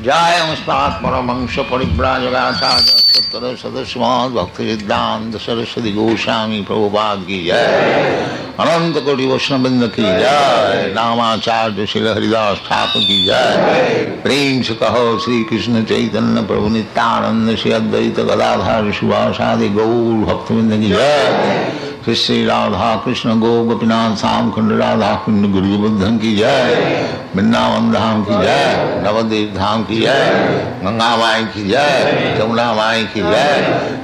Jayamstat Paramahamsa Parivrajagacharya Sattara Sadaswad Bhakti-siddhanta Saraswati Goswami Prabhupada ki jai, Ananta Koti Vaishnavrinda ki jai, Namacharya Srila Haridas Thakur ki jai, Prem se kaho Sri Krishna Chaitanya Prabhu Nityananda Sri Advaita Gadadhar Shivasadi Gaur Bhaktivinoda ki jai, Shri Radha Krishna Go Gopinath Sam Khand Radha Khand Guru Buddhan ki jai, Vrindavan Dham ki jai, Navadev Dham ki jai, Ganga Mai ki jai, Jamuna Mai ki jai,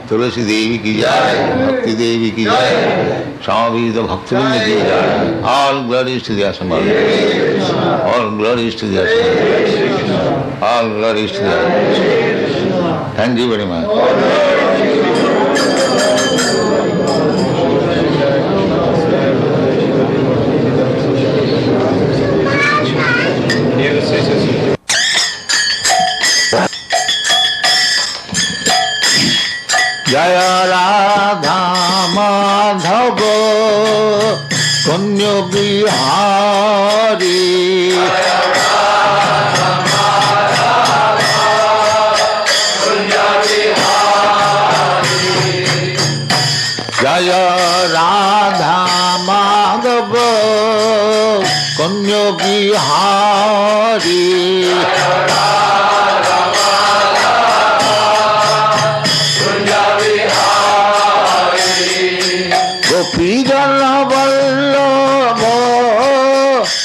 Tulasi Devi ki jai, Bhakti Devi ki jai, Swami the Bhaktivinoda ki jai. All glories to the Asambhava. All glories to the Asambhava. All glories to the Asambhava. Thank you very much. Jaya Radha Madhava Kunya Bihari Jaya Radha Madhava Kunya Bihari Gopijana Vallabha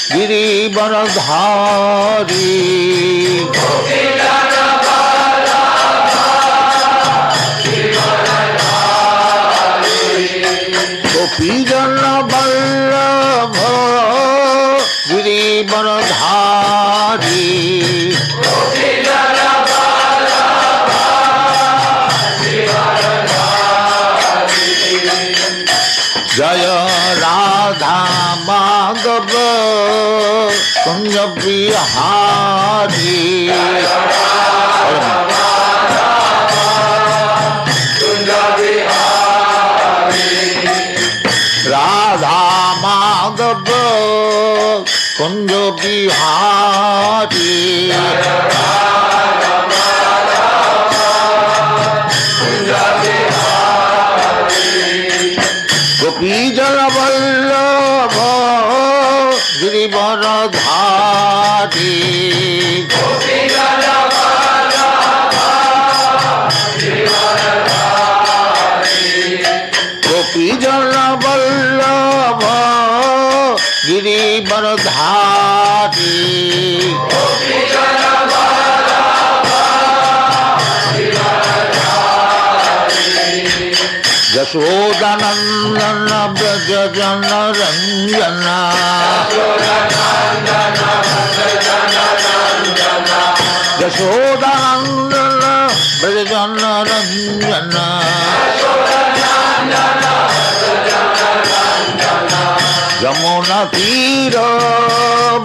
Girivaradhari Gopijana Vallabha Girivaradhari Gopijana Vallabha Girivaradhari Jaya Radha Madhava Kunya Bihari Radha Madhava Kunya Bihari Gopijana Vallabha Girivaradhari Gopijana Vallabha Girivaradhari Gopijana Vallabha Girivaradhari Gopijana Vallabha Girivaradhari Yashodanandana Brajajana Ranjana Yashodanandana Brajajana Ranjana Yamuna Tira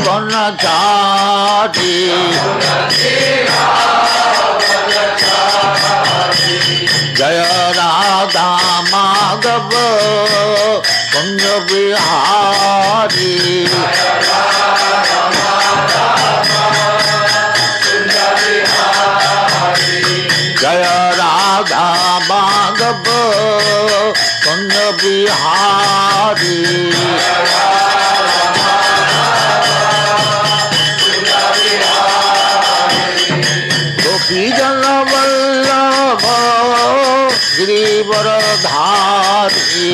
Vanachari Jaya Radha Madhava Kunya Bihari Jaya Radha Madhava Kunya Bihari Gopijana Vallabha Girivaradhari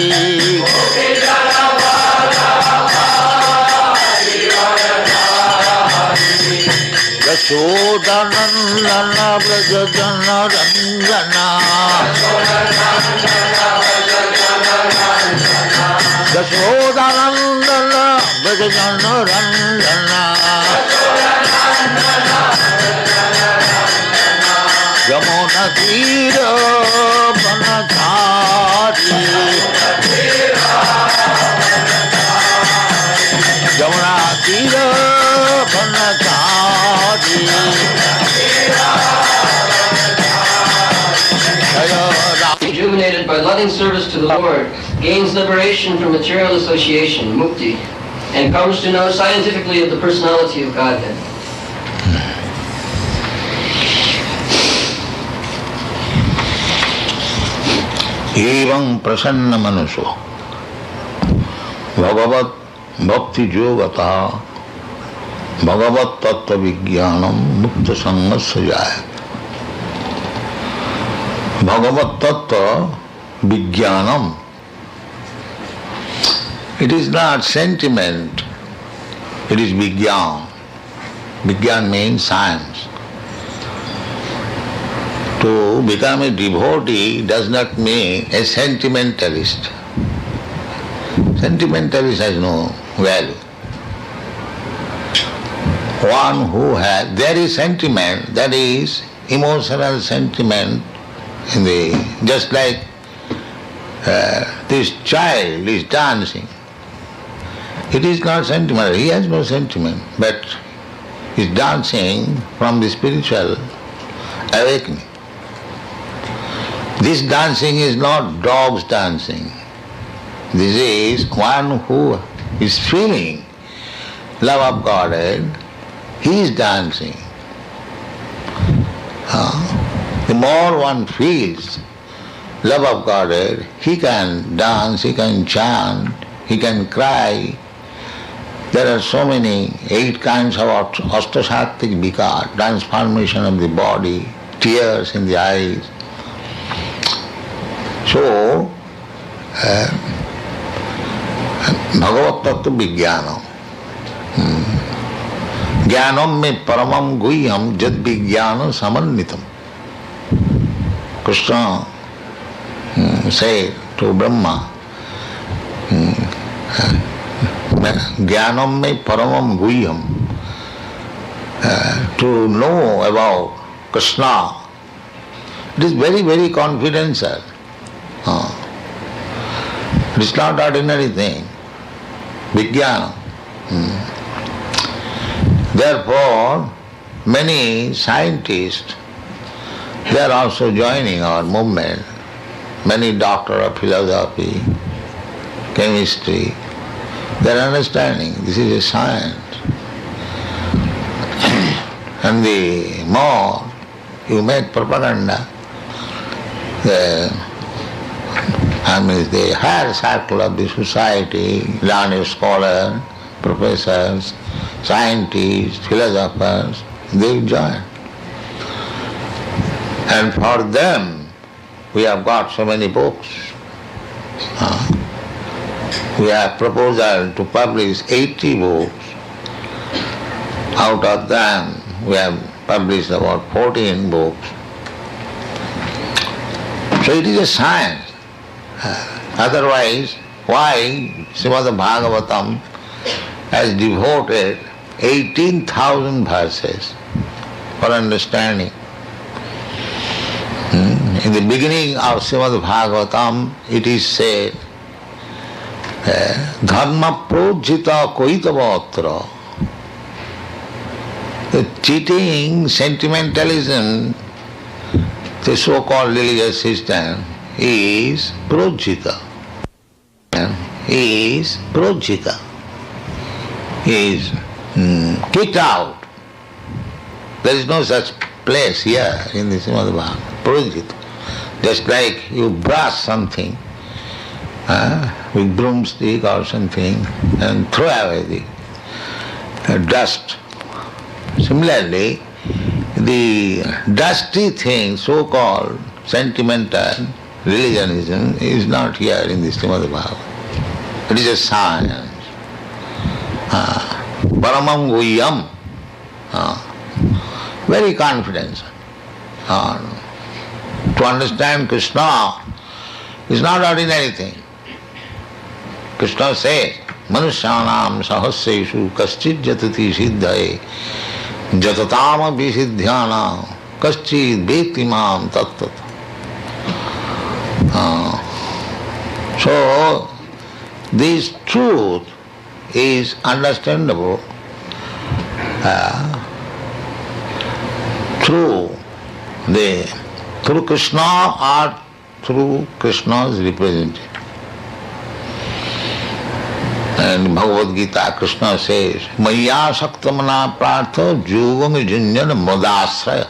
Gopijana Vallabha Girivaradhari Yashodanandana Brajajana Ranjana Yashodanandana Brajajana Ranjana Yamuna Tira Vanachari Yamuna Tira Vanachari Rejuvenated by loving service to the Lord, gains liberation from material association, mukti, and comes to know scientifically of the personality of Godhead. एवं प्रसन्न मनुषो भगवत भक्ति योगता भगवत तत्व विज्ञानम मुक्त संग से जाए। भगवत तत्व विज्ञानम, it is not sentiment, it is vigyan. Vigyan means science. To become a devotee does not mean a sentimentalist. Sentimentalist has no value. One who has, there is sentiment, that is emotional sentiment in the, just like this child is dancing. It is not sentimental, he has no sentiment, but he is dancing from the spiritual awakening. This dancing is not dogs dancing. This is one who is feeling love of Godhead, he is dancing. The more one feels love of Godhead, he can dance, he can chant, he can cry. There are so many, 8 kinds of ashtasattvik vikar, transformation of the body, tears in the eyes. So, भगवत तत्व विज्ञानम ज्ञानम में परमम गुह्यम जद विज्ञान समन्वितम. Krishna said to Brahma, ज्ञानम में परमम गुह्यम, to know about Krishna, it is very, very confidential. It is not ordinary thing. Vijnana. Therefore, many scientists, they are also joining our movement. Many doctors of philosophy, chemistry, they are understanding this is a science. And the more you make propaganda, the higher circle of the society, learned scholars, professors, scientists, philosophers, they will join. And for them, we have got so many books. We have proposal to publish 80 books. Out of them, we have published about 14 books. So it is a science. Otherwise, why Srimad Bhagavatam has devoted 18,000 verses for understanding? In the beginning of Srimad Bhagavatam, it is said, Dharma projita koitavatra. The cheating, sentimentalism, the so-called religious system is projita. Is projita. Is kicked out. There is no such place here in the Srimad Bhagavatam. Projita. Just like you brush something with broomstick or something and throw away the dust. Similarly, the dusty thing, so-called sentimental religionism, is not here in the Srimad Bhagavatam. It is a science. Paramam guhyam. Very confident. To understand Krishna is not ordinary thing. Krishna says, Manusyanam sahasreshu kaschid jatati siddhaye jatatam visidhyana kaschid vetimam tattat. So, this truth is understandable through Krishna or through Krishna's representative. And Bhagavad Gita, Krishna says, Maya Saktamana Prartha Jugam Junjana Madasraya.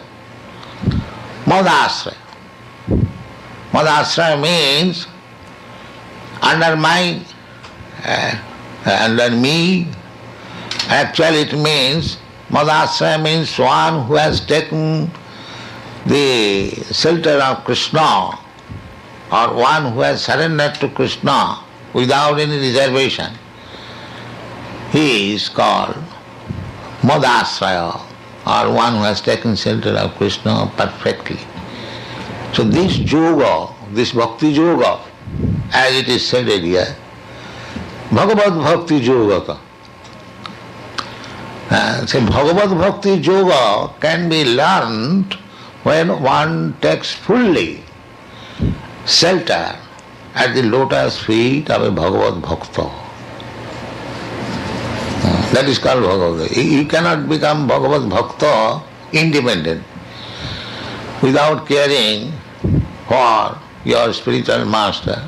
Madasraya. Madhasraya means under me. Actually it means, Madhasraya means one who has taken the shelter of Krishna, or one who has surrendered to Krishna without any reservation. He is called Madhasraya, or one who has taken shelter of Krishna perfectly. So this yoga, this bhakti yoga, as it is said earlier, Bhagavad Bhakti Yoga. So Bhagavad Bhakti Yoga can be learned when one takes fully shelter at the lotus feet of a Bhagavad Bhakta. That is called Bhagavad. You cannot become Bhagavad Bhakta independent without caring for your spiritual master.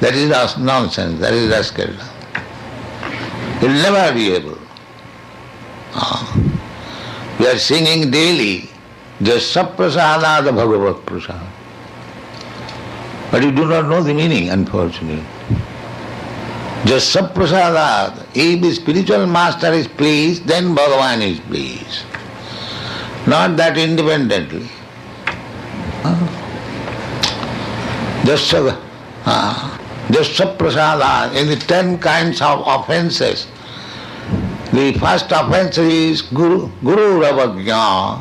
That is nonsense, that is rascal. You will never be able. We are singing daily, Jasya Prasadada Bhagavat Prasad. But you do not know the meaning, unfortunately. Jasya Prasadada, if the spiritual master is pleased, then Bhagavan is pleased. Not that independently. Jasya Prasada, in the 10 kinds of offences, the first offence is Guru Ravagya,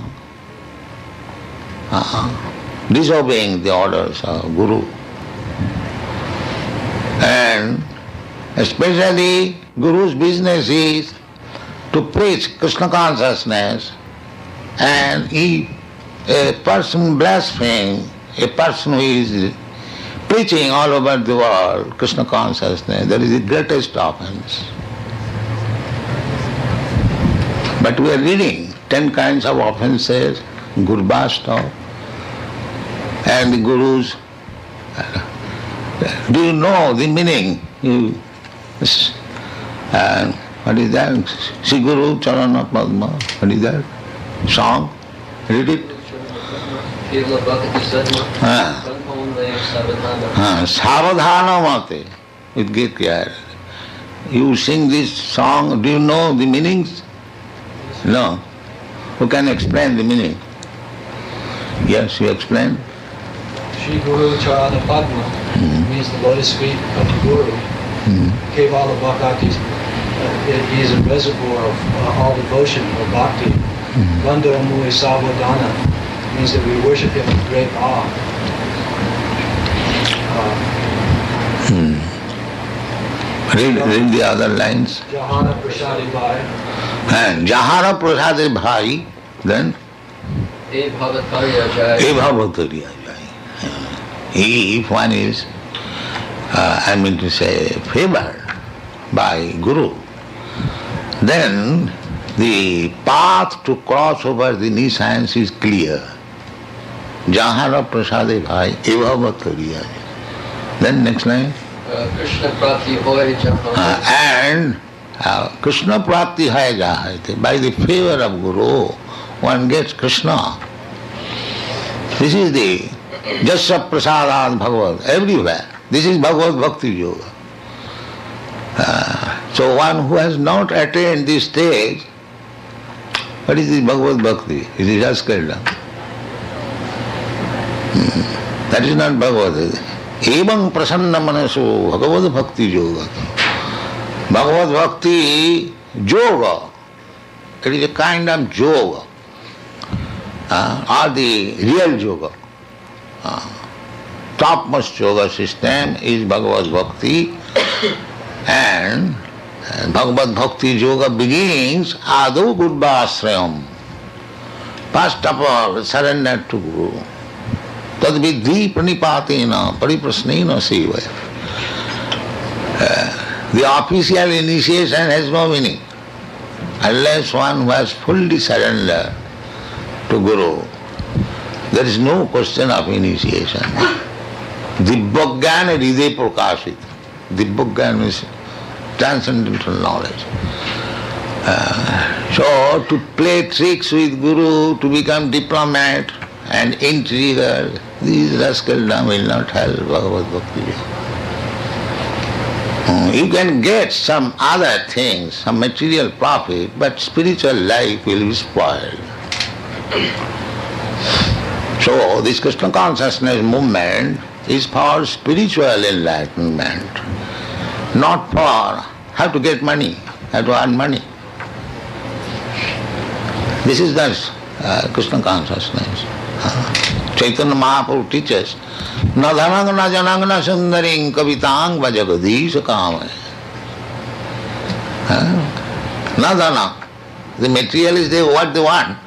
disobeying the orders of Guru. And especially Guru's business is to preach Krishna consciousness, and if a person blasphemes, a person who is preaching all over the world Krishna consciousness, that is the greatest offense. But we are reading 10 kinds of offences, Gurbhasta, and the Gurus. Do you know the meaning? What is that? Sri Guru Charana Padma. What is that? Song? Read it. Savadhana Mate. With great care. You sing this song, do you know the meanings? No. Who can explain the meaning? Yes, you explain. Sri Guru Charana Padma means the lotus feet of the Guru. Kevala Bhakti, he is a reservoir of all devotion or bhakti. Vando Mui Savadana means that we worship him with great awe. Read the other lines. Jahana Prasadi Bhai. And Jahana Prasadi Bhai, then? E Bhavatariya Jai. E Bhavatariya Jai. If one is, favored by Guru, then the path to cross over the nescience is clear. Jahana Prasadi Bhai, E Bhavatariya Jai. Then next line. Krishna Prati Hoy Jahana. And Krishna Prati Hai Jahate. By the favor of Guru, one gets Krishna. This is the Jasya Prasadad Bhagavad, everywhere. This is Bhagavad Bhakti Yoga. So one who has not attained this stage, what is the Bhagavad Bhakti? It is just Krishna. That is not Bhagavad. Evam prasanna manaso Bhagavad Bhakti Yoga. Bhagavad Bhakti Yoga, it is a kind of yoga, or the real yoga. Topmost yoga system is Bhagavad Bhakti, and Bhagavad Bhakti Yoga begins Adu Gurvasrayam. First of all, surrender to Guru. Tad vidhi pranipatena pariprasnena sevaya. The official initiation has no meaning unless one who has fully surrendered to Guru. There is no question of initiation. Dibbogyan hriday prakashit. Dibbogyan is transcendental knowledge. So to play tricks with Guru, to become diplomat, and intriguer, these rascaldom will not help Bhagavad Bhakti. You can get some other things, some material profit, but spiritual life will be spoiled. So this Krishna consciousness movement is for spiritual enlightenment, not for how to get money, how to earn money. This is the Krishna consciousness. Chaitanya Mahaprabhu teaches, na dhanang na janang na sundaring kavitang vajagadisha kamaya. Na dhanang. The materialists, what they want?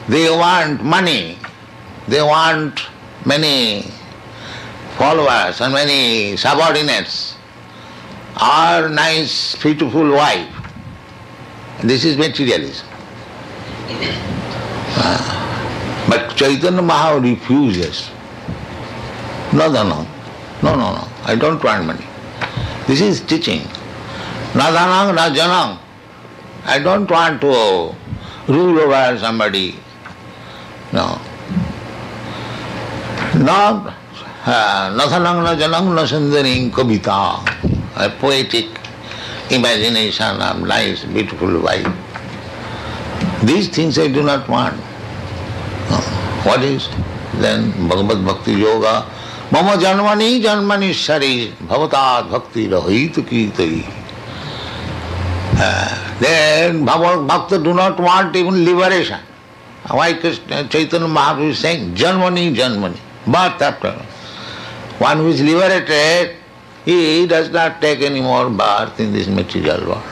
They want money. They want many followers and many subordinates, or nice, beautiful wife. This is materialism. But Chaitanya Mahaprabhu refuses. No, I don't want money. This is teaching. Na dhanang, na janang. I don't want to rule over somebody. No. Not na dhanang, na janang, na sundaring kavita. A poetic imagination of nice, beautiful wife. These things I do not want. What is then Bhagavad Bhakti Yoga? Mama janmani shari bhavatat bhakti rahit kirtai. Then Bhakta do not want even liberation. Why Chaitanya Mahaprabhu is saying janmani, birth after. One who is liberated, he does not take any more birth in this material world.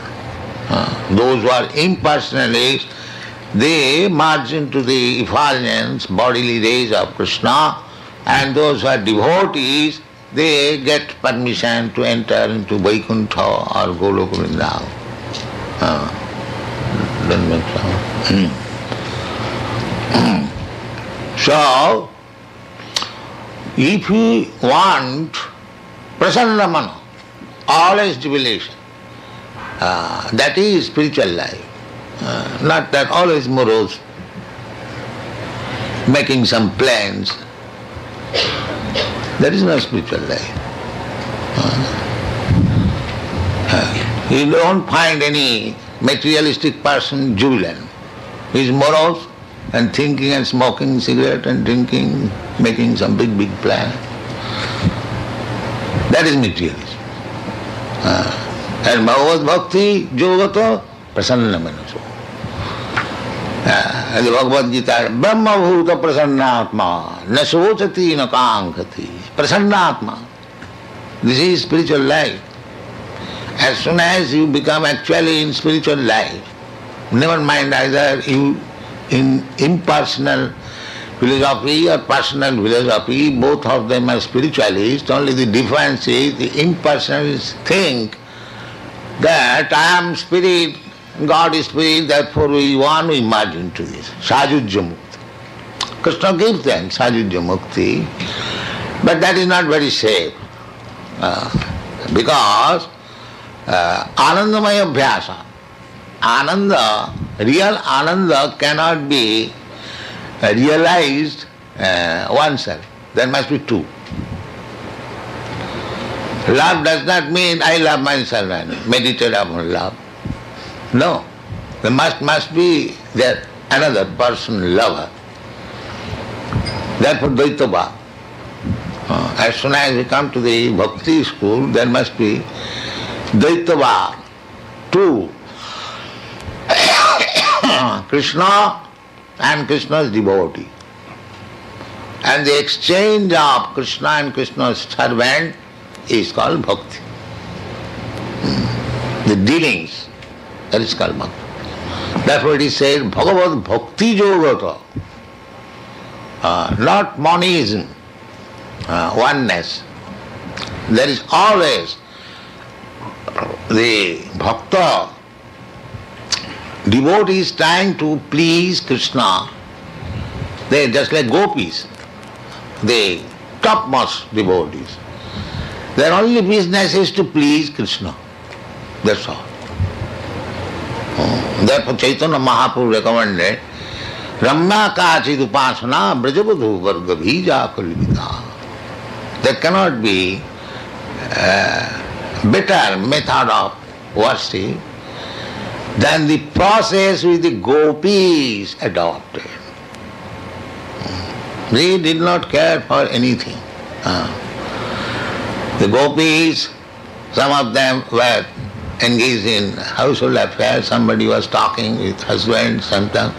Those who are impersonalists, they merge into the effulgence, bodily rays of Krishna, and those who are devotees, they get permission to enter into Vaikuntha or Goloka Vrindavan. Doesn't make sense. So, if you want prasanna mana, always jubilation, that is spiritual life. Not that always morose, making some plans. That is not spiritual life. You don't find any materialistic person jubilant. He is morose and thinking and smoking cigarette and drinking, making some big plan. That is materialism. And Bhagavad Bhakti Jogata Prasanna Manaso. And the Bhagavad Gita, Brahma Bhuta Prasannatma, na sochati na kankati. Prasannatma. This is spiritual life. As soon as you become actually in spiritual life, never mind either you in impersonal philosophy or personal philosophy, both of them are spiritualists, only the difference is the impersonalists think that I am spirit, God is spirit, therefore we want to merge into this. Sajujya Mukti. Krishna gives them Sajujya Mukti, but that is not very safe. Because Anandamaya Abhyasa, Ananda, real Ananda cannot be realized oneself. There must be two. Love does not mean I love myself and meditate upon love. No. There must be there another person lover. Therefore Dvaita Bhava. As soon as we come to the bhakti school, there must be Dvaita Bhava. Two. Krishna and Krishna's devotee. And the exchange of Krishna and Krishna's servant is called bhakti. The dealings, that is called bhakti. Therefore it is said, Bhagavad Bhakti Yogata. Not monism, oneness. There is always the bhakta, devotee is trying to please Krishna. They are just like gopis, the topmost devotees. Their only business is to please Krishna. That's all. Therefore Chaitanya Mahaprabhu recommended Ramya kachid upasana brajavadhu varga bhija kalvita. There cannot be better method of worship than the process which the gopis adopted. They did not care for anything. The gopis, some of them were engaged in household affairs. Somebody was talking with husband, sometimes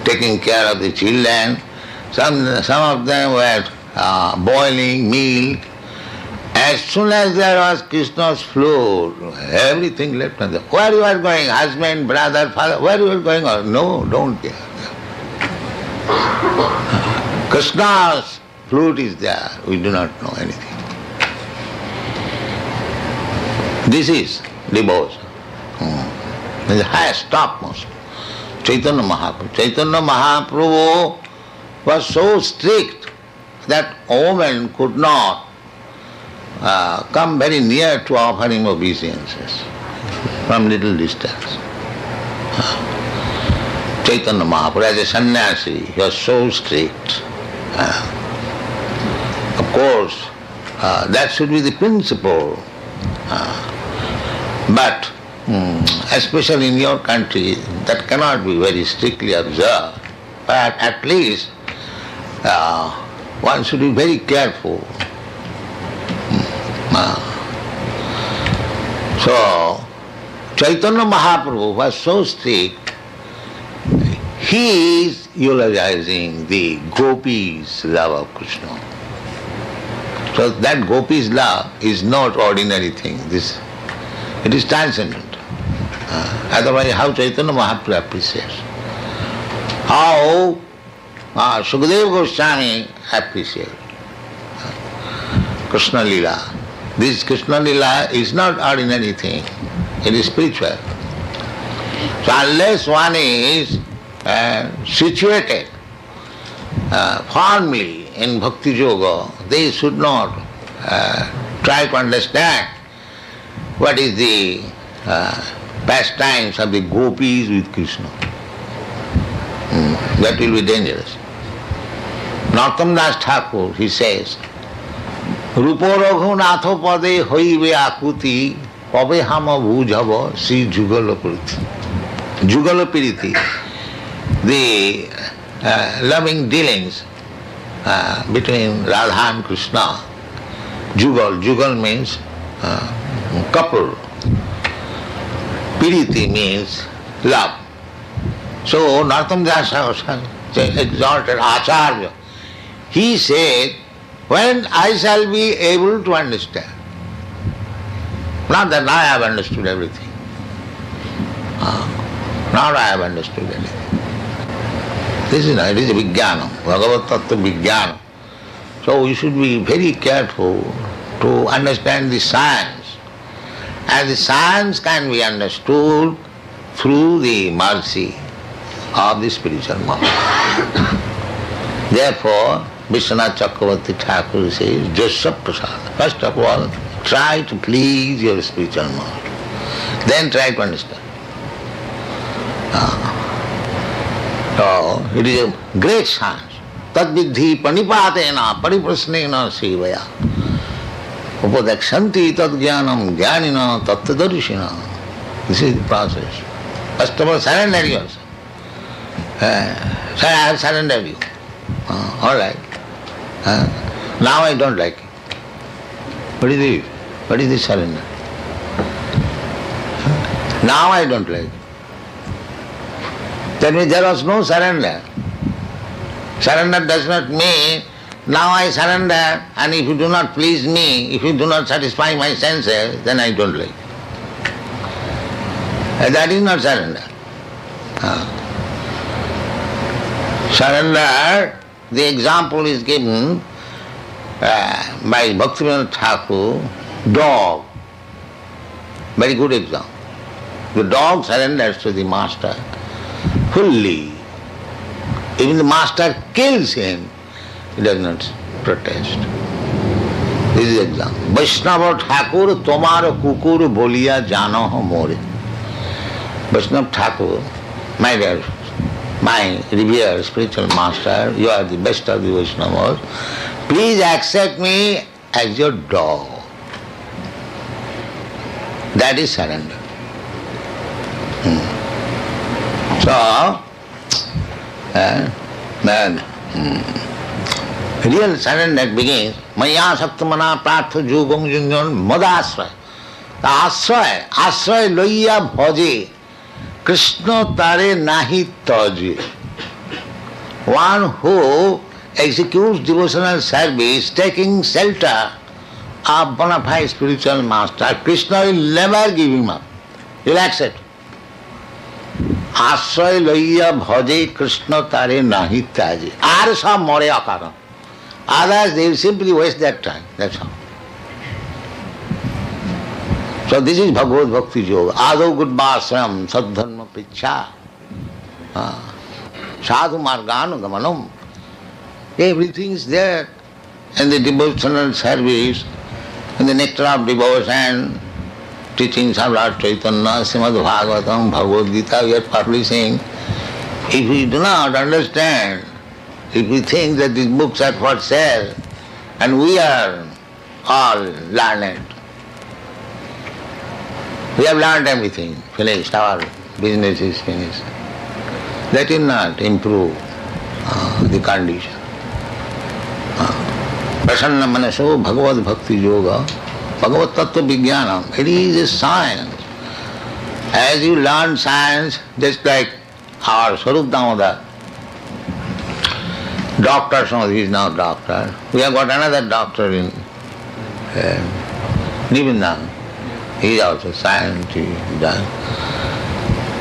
taking care of the children. Some of them were boiling milk. As soon as there was Krishna's flute, everything left. Where you are going? Husband, brother, father, where you are going? No, don't care. Krishna's flute is there. We do not know anything. This is devotion. The highest, topmost. Chaitanya Mahaprabhu. Chaitanya Mahaprabhu was so strict that a woman could not come very near to offer him obeisances from little distance. Chaitanya Mahaprabhu, as a sannyasi, he was so strict. Of course, that should be the principle. But especially in your country, that cannot be very strictly observed. But at least one should be very careful. So, Chaitanya Mahaprabhu was so strict, he is eulogizing the gopis' love of Krishna. So that gopis' love is not ordinary thing. It is transcendent. Otherwise, how Chaitanya Mahaprabhu appreciates? How Sukadeva Goswami appreciates Krishna Lila. This Krishna Lila is not ordinary thing. It is spiritual. So unless one is situated firmly in Bhakti Yoga, they should not try to understand what is the pastimes of the gopis with Krishna. That will be dangerous. Narottam Das Thakur, he says, Rupo Raghunatho pade hoibe akuti pabe hama bhujhava Sri Jugalapiriti. Jugalapiriti, the loving dealings between Radha and Krishna. Jugal means couple. Piriti means love. So Narottam Das exalted Acharya. He said, when I shall be able to understand, not that I have understood everything, not I have understood anything. This is not, it is a Vijnana, Bhagavad Tattva Vijnana. So we should be very careful to understand the science. And the science can be understood through the mercy of the spiritual master. Therefore, Vishwanath Chakravarti Thakur says, Jasya Prasad. First of all, try to please your spiritual master. Then try to understand. So, it is a great science. Tad vidhi panipatena pariprasnena sevaya. Upadakshanti tad jnanam jnanina tattadarshina. This is the process. First of all, surrender yourself. Sir, I have surrendered you. All right. Now I don't like it. What is it? What is the surrender? Now I don't like it. That means there was no surrender. Surrender does not mean, now I surrender, and if you do not please me, if you do not satisfy my senses, then I don't like it. That is not surrender. Surrender, the example is given by Bhaktivinoda Thakur, dog. Very good example. The dog surrenders to the master fully. Even the master kills him, he does not protest. This is the example. Vaishnava Thakur tomar kukur boliya jano ho more. Vaishnava Thakur, my dear my revered spiritual master, you are the best of the Vaishnavas, please accept me as your dog. That is surrender. So, then real surrender begins, Maya Saktamana Pratha Jugam Junjan Madasraya. The Asraya Loya Bhaje, Krishna Tare Nahi Taje. One who executes devotional service, taking shelter of bona fide spiritual master, Krishna will never give him up. He will accept. Asraya Loya Bhaje, Krishna Tare Nahi Taje. Arsa More Akaram. Others, they will simply waste their time. That's all. So this is Bhagavad Bhakti Yoga. Ado Gudbhasram Sadharma Picha. Sadhu Marganu Gamanam. Everything is there in the devotional service, in the nectar of devotion, teachings of Lord Chaitanya, Srimad Bhagavatam, Bhagavad Gita, we are publishing. If we do not understand, if we think that these books are for sale, and we are all learned, we have learned everything, finished, our business is finished. That will not improve the condition. Prasanna Manaso Bhagavad Bhakti Yoga, Bhagavad Tattva Vijnanam, it is a science. As you learn science, just like our Swarup Damodar, doctor, so he is now doctor. We have got another doctor in Nivindan. He is also scientist.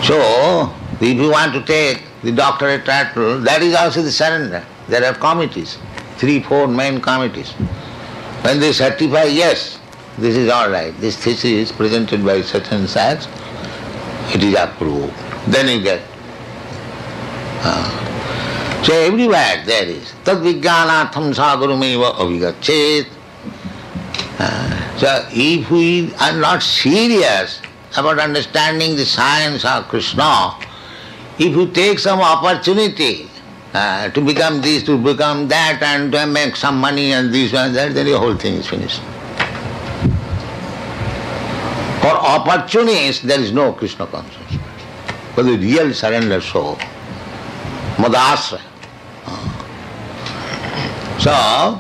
So, if you want to take the doctorate title, that is also the surrender. There are committees, 3-4 main committees. When they certify, yes, this is all right, this thesis is presented by such and such, it is approved. Then you get. So everywhere there is. Tad vijnanatham sagarumeva avigachet. So if we are not serious about understanding the science of Krishna, if we take some opportunity to become this, to become that, and to make some money and this and that, then the whole thing is finished. For opportunists, there is no Krishna consciousness. For the real surrender soul, Madasraya. So,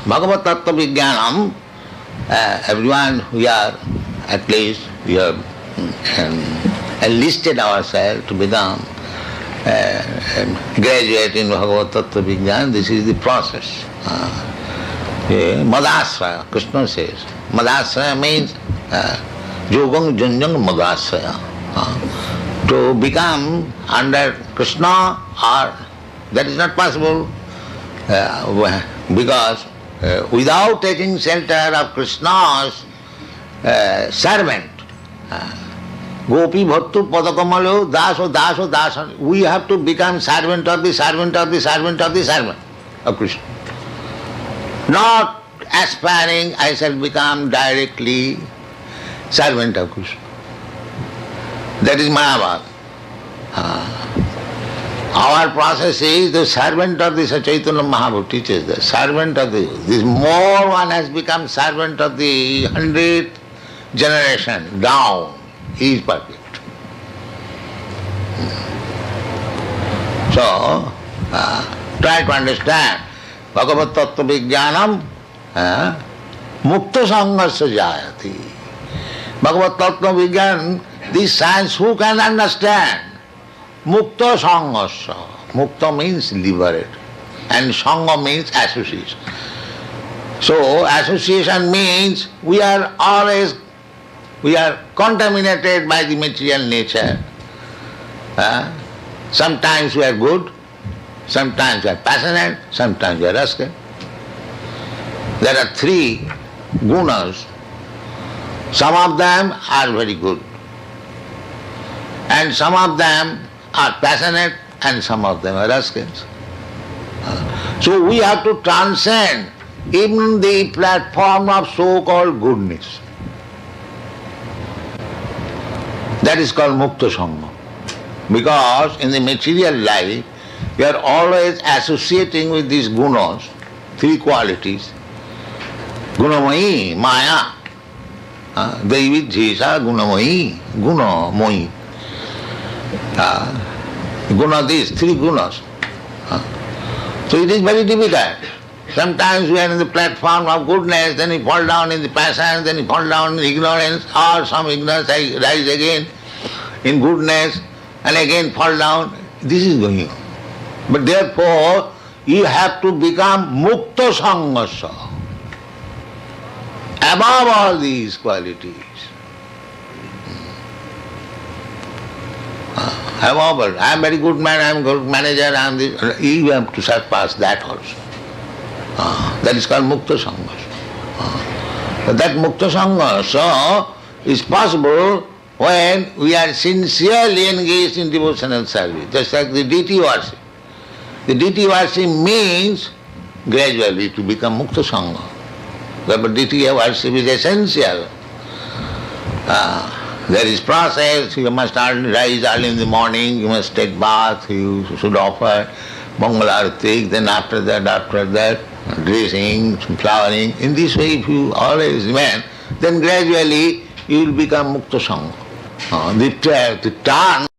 Bhagavad Tattva Vijnanam, everyone we are, at least we have enlisted ourselves to become graduate in Bhagavad Tattva Vijnana. This is the process. Madasraya, Krishna says. Madasraya means Yogam Junjang Madasraya. To become under Krishna, or that is not possible because without taking shelter of Krishna's servant, Gopi Bhattu Padakamalo, Daso, we have to become servant of the servant of the servant of the servant of Krishna. Not aspiring, I shall become directly servant of Krishna. That is Mayavad. Our process is the servant of the Chaitanya Mahaprabhu teaches the servant of the, this more one has become servant of the 100th generation down. He is perfect. So, try to understand. Bhagavad Tattva Vijnanam Mukta Sanghasya Jayati. Bhagavad Tattva Vijnanam, this science who can understand? Mukta Sanghasya. Mukta means liberate. And Sangha means association. So, association means we are contaminated by the material nature. Sometimes we are good, sometimes we are passionate, sometimes we are rascal. There are 3 gunas. Some of them are very good, and some of them are passionate, and some of them are rascals. So we have to transcend even the platform of so-called goodness. That is called Mukta Sangha. Because in the material life, we are always associating with these gunas, three qualities. Gunamayi, Maya. Devi Jesa Gunamayi, Gunamoyi. Guna, these three gunas. So it is very difficult. Sometimes we are in the platform of goodness, then we fall down in the passion, then we fall down in ignorance, or some ignorance rise again in goodness, and again fall down. This is going on. But therefore, you have to become mukta sangasa, above all these qualities. Above all, I am very good man, I am good manager, I am this. You have to surpass that also. That is called mukta sangasa. That mukta sangasa is possible when we are sincerely engaged in devotional service, just like the deity worship. The deity worship means gradually to become mukta sangha. But deity worship is essential. There is process, you must rise early in the morning, you must take bath, you should offer Mangalarati, then after that, dressing, flowering. In this way, if you always remain, then gradually you will become mukta sangha. The turn